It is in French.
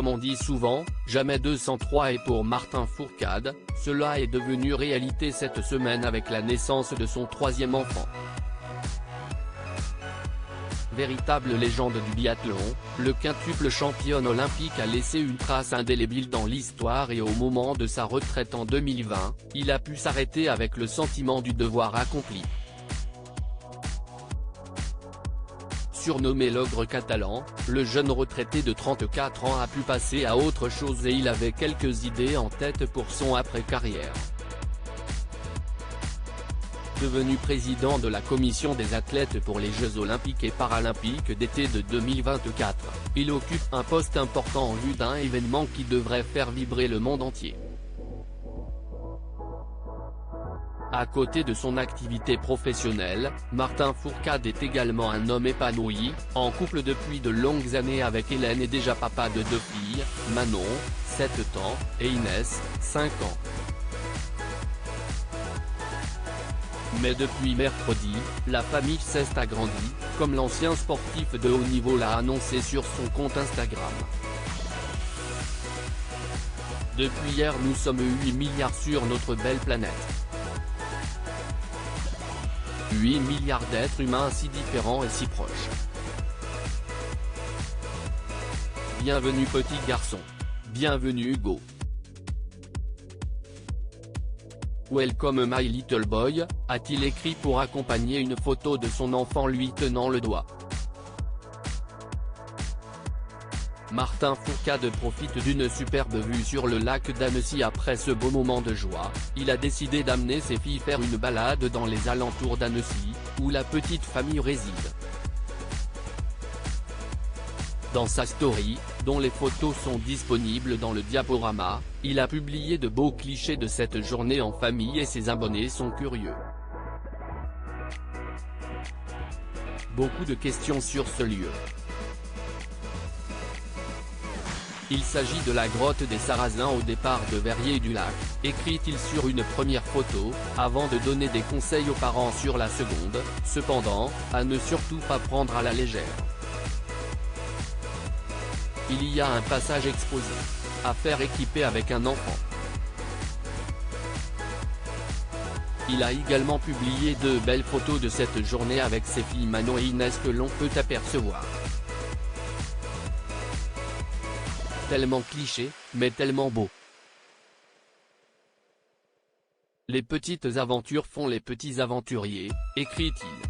Comme on dit souvent, jamais 203 et pour Martin Fourcade, cela est devenu réalité cette semaine avec la naissance de son troisième enfant. Véritable légende du biathlon, le quintuple championne olympique a laissé une trace indélébile dans l'histoire et au moment de sa retraite en 2020, il a pu s'arrêter avec le sentiment du devoir accompli. Surnommé l'ogre catalan, le jeune retraité de 34 ans a pu passer à autre chose et il avait quelques idées en tête pour son après-carrière. Devenu président de la commission des athlètes pour les Jeux Olympiques et Paralympiques d'été de 2024, il occupe un poste important en vue d'un événement qui devrait faire vibrer le monde entier. À côté de son activité professionnelle, Martin Fourcade est également un homme épanoui, en couple depuis de longues années avec Hélène et déjà papa de 2 filles, Manon, 7 ans, et Inès, 5 ans. Mais depuis mercredi, la famille s'est agrandie, comme l'ancien sportif de haut niveau l'a annoncé sur son compte Instagram. Depuis hier nous sommes 8 milliards sur notre belle planète. 8 milliards d'êtres humains si différents et si proches. Bienvenue petit garçon. Bienvenue Hugo. Welcome my little boy, a-t-il écrit pour accompagner une photo de son enfant lui tenant le doigt. Martin Fourcade profite d'une superbe vue sur le lac d'Annecy après ce beau moment de joie, il a décidé d'amener ses filles faire une balade dans les alentours d'Annecy, où la petite famille réside. Dans sa story, dont les photos sont disponibles dans le diaporama, il a publié de beaux clichés de cette journée en famille et ses abonnés sont curieux. Beaucoup de questions sur ce lieu. Il s'agit de la grotte des Sarrasins au départ de Verrier-du-Lac, écrit-il sur une première photo, avant de donner des conseils aux parents sur la seconde, cependant, à ne surtout pas prendre à la légère. Il y a un passage exposé. Affaire équipée avec un enfant. Il a également publié 2 belles photos de cette journée avec ses filles Manon et Inès que l'on peut apercevoir. Tellement cliché, mais tellement beau. Les petites aventures font les petits aventuriers, écrit-il.